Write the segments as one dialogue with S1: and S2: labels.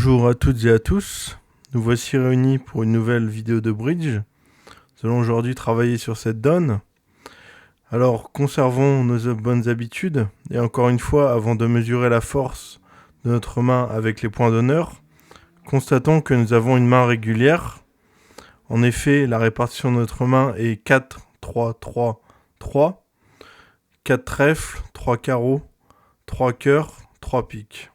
S1: Bonjour à toutes et à tous, nous voici réunis pour une nouvelle vidéo de bridge. Nous allons aujourd'hui travailler sur cette donne. Alors conservons nos bonnes habitudes et encore une fois, avant de mesurer la force de notre main avec les points d'honneur, constatons que nous avons une main régulière. En effet, la répartition de notre main est 4, 3, 3, 3, 4 trèfles, 3 carreaux, 3 cœurs, 3 piques.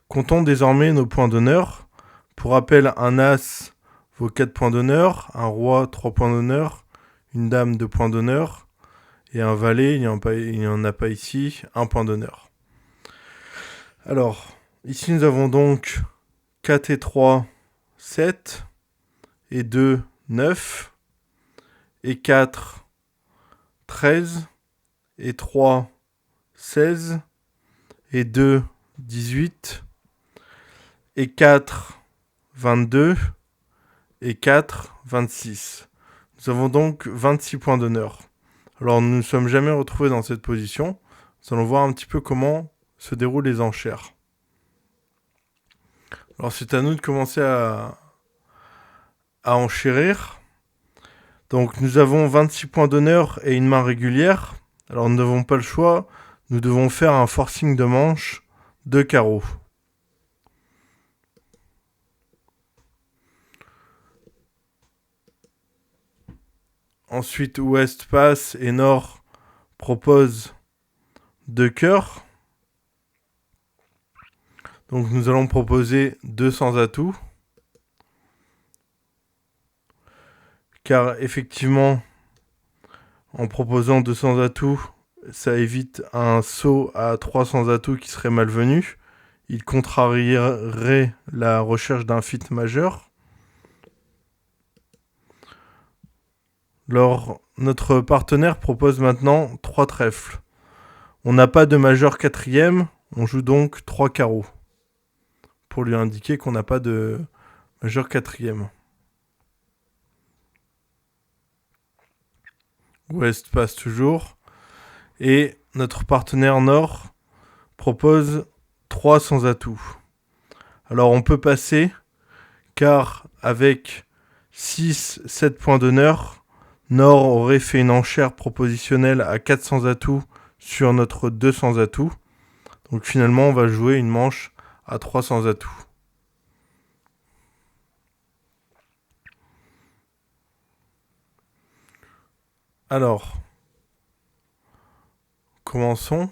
S1: Comptons désormais nos points d'honneur. Pour rappel, un as vaut 4 points d'honneur, un roi 3 points d'honneur, une dame 2 points d'honneur, et un valet, il n'y en a pas ici, 1 point d'honneur. Alors, ici nous avons donc 4 et 3, 7, et 2, 9, et 4, 13, et 3, 16, et 2, 18, et 4, 22, et 4, 26. Nous avons donc 26 points d'honneur. Alors nous ne nous sommes jamais retrouvés dans cette position. Nous allons voir un petit peu comment se déroulent les enchères. Alors c'est à nous de commencer à enchérir. Donc nous avons 26 points d'honneur et une main régulière. Alors nous n'avons pas le choix. Nous devons faire un forcing de manche de carreaux. Ensuite, ouest passe et nord propose 2 cœurs. Donc nous allons proposer 2 sans atout. Car effectivement, en proposant 2 sans atout, ça évite un saut à 3 sans atout qui serait malvenu. Il contrarierait la recherche d'un fit majeur. Notre partenaire propose maintenant 3 trèfles. On n'a pas de majeur quatrième, on joue donc 3 carreaux. Pour lui indiquer qu'on n'a pas de majeur quatrième. Ouest passe toujours. Et notre partenaire nord propose 3 sans atout. Alors on peut passer, car avec 6, 7 points d'honneur, Nord aurait fait une enchère propositionnelle à 4 sans atout sur notre 2 sans atout. Donc finalement on va jouer une manche à 3 sans atout. Alors, commençons.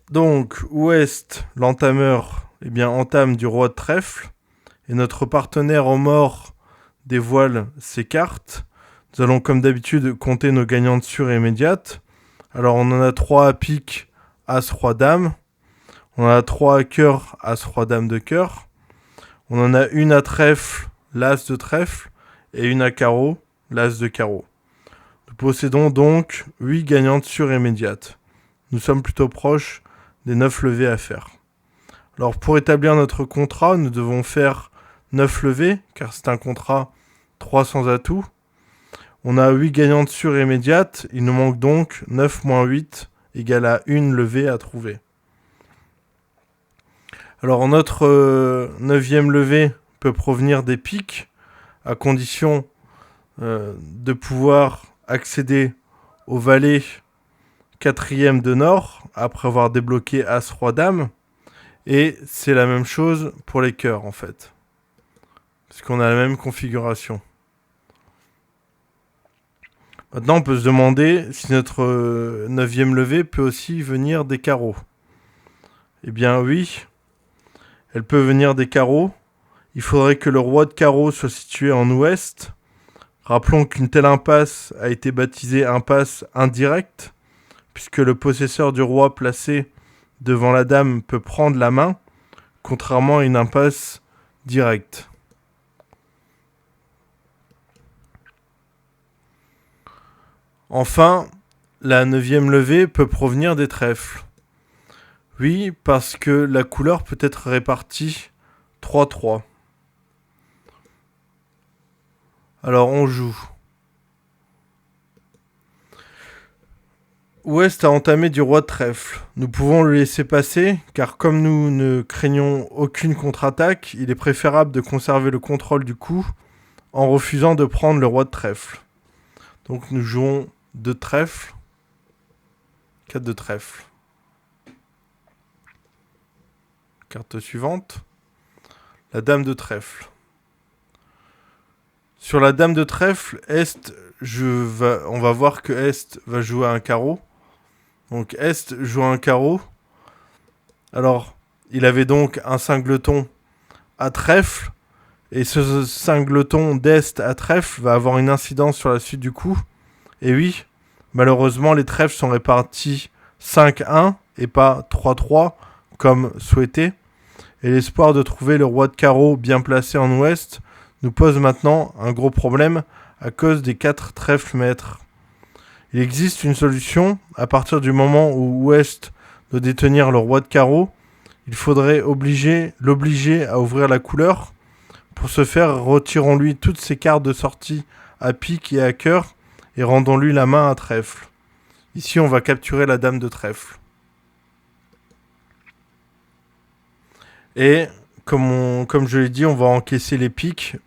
S1: Donc, ouest, l'entameur entame du roi de trèfle. Et notre partenaire en mort dévoile ses cartes. Nous allons comme d'habitude compter nos gagnantes sûres et immédiates. Alors on en a 3 à pique, as, roi, dame. On en a 3 à cœur, as, roi, dame de cœur. On en a une à trèfle, l'as de trèfle. Et une à carreau, l'as de carreau. Nous possédons donc 8 gagnantes sûres et immédiates. Nous sommes plutôt proches des 9 levées à faire. Alors pour établir notre contrat, nous devons faire 9 levées, car c'est un contrat 3 sans atout. On a 8 gagnantes sûres et immédiates, il nous manque donc 9 moins 8 égale à une levée à trouver. Alors notre 9e levée peut provenir des piques, à condition de pouvoir accéder au valet 4e de nord, après avoir débloqué as, roi, dame. Et c'est la même chose pour les cœurs en fait. Parce qu'on a la même configuration. Maintenant, on peut se demander si notre 9e levée peut aussi venir des carreaux. Eh bien oui, elle peut venir des carreaux. Il faudrait que le roi de carreaux soit situé en ouest. Rappelons qu'une telle impasse a été baptisée impasse indirecte, puisque le possesseur du roi placé devant la dame peut prendre la main, contrairement à une impasse directe. Enfin, la 9e levée peut provenir des trèfles. Oui, parce que la couleur peut être répartie 3-3. Alors on joue. Ouest a entamé du roi de trèfle. Nous pouvons le laisser passer, car comme nous ne craignons aucune contre-attaque, il est préférable de conserver le contrôle du coup en refusant de prendre le roi de trèfle. Donc nous jouons 2 trèfle, 4 de trèfle. Carte suivante, la dame de trèfle. Sur la dame de trèfle, on va voir que Est va jouer un carreau. Donc Est joue un carreau. Alors, il avait donc un singleton à trèfle. Et ce singleton d'Est à trèfle va avoir une incidence sur la suite du coup. Et oui, malheureusement, les trèfles sont répartis 5-1 et pas 3-3 comme souhaité. Et l'espoir de trouver le roi de carreau bien placé en ouest nous pose maintenant un gros problème à cause des 4 trèfles maîtres. Il existe une solution. À partir du moment où ouest doit détenir le roi de carreau, il faudrait l'obliger à ouvrir la couleur. Pour ce faire, retirons-lui toutes ses cartes de sortie à pique et à cœur et rendons-lui la main à trèfle. Ici, on va capturer la dame de trèfle. Et comme je l'ai dit, on va encaisser les piques,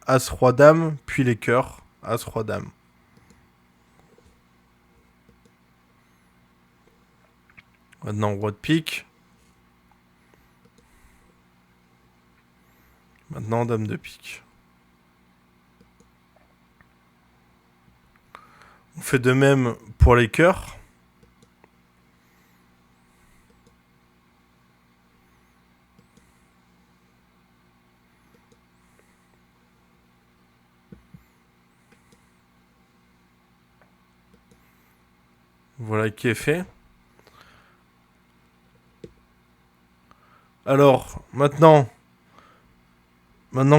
S1: As, Roi, Dame, puis les cœurs, As, Roi, Dame. Maintenant, Roi de pique. Maintenant, Dame de pique. On fait de même pour les cœurs. Voilà qui est fait. Alors, maintenant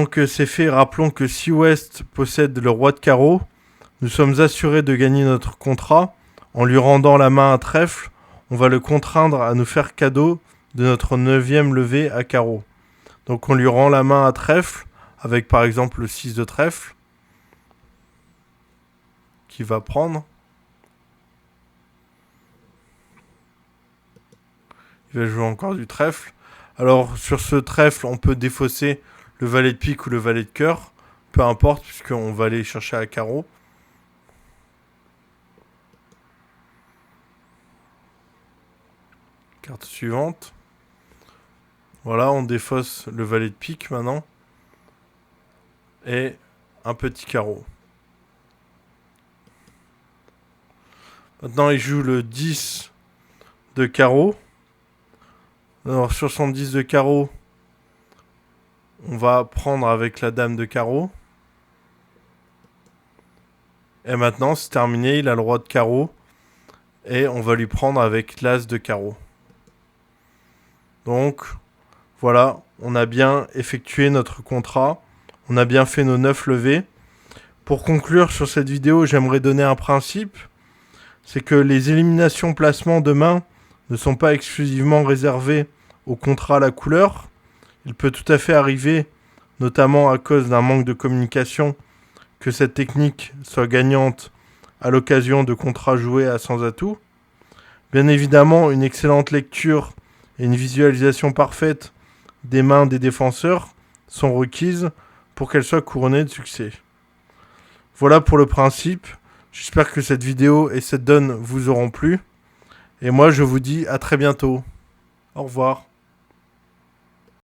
S1: que c'est fait, rappelons que si Ouest possède le roi de carreau, nous sommes assurés de gagner notre contrat. En lui rendant la main à trèfle, on va le contraindre à nous faire cadeau de notre 9e levée à carreau. Donc on lui rend la main à trèfle, avec par exemple le 6 de trèfle, qu'il va prendre. Il va jouer encore du trèfle. Alors sur ce trèfle, on peut défausser le valet de pique ou le valet de cœur. Peu importe, puisqu'on va aller chercher à carreau. Carte suivante. Voilà, on défausse le valet de pique maintenant. Et un petit carreau. Maintenant, il joue le 10 de carreau. Alors, sur son 10 de carreau, on va prendre avec la dame de carreau. Et maintenant, c'est terminé, il a le roi de carreau. Et on va lui prendre avec l'as de carreau. Donc, voilà, on a bien effectué notre contrat. On a bien fait nos 9 levées. Pour conclure sur cette vidéo, j'aimerais donner un principe. C'est que les éliminations placement de main ne sont pas exclusivement réservées au contrat à la couleur. Il peut tout à fait arriver, notamment à cause d'un manque de communication, que cette technique soit gagnante à l'occasion de contrats joués à sans atout. Bien évidemment, une excellente lecture et une visualisation parfaite des mains des défenseurs sont requises pour qu'elles soient couronnées de succès. Voilà pour le principe. J'espère que cette vidéo et cette donne vous auront plu. Et moi, je vous dis à très bientôt. Au revoir.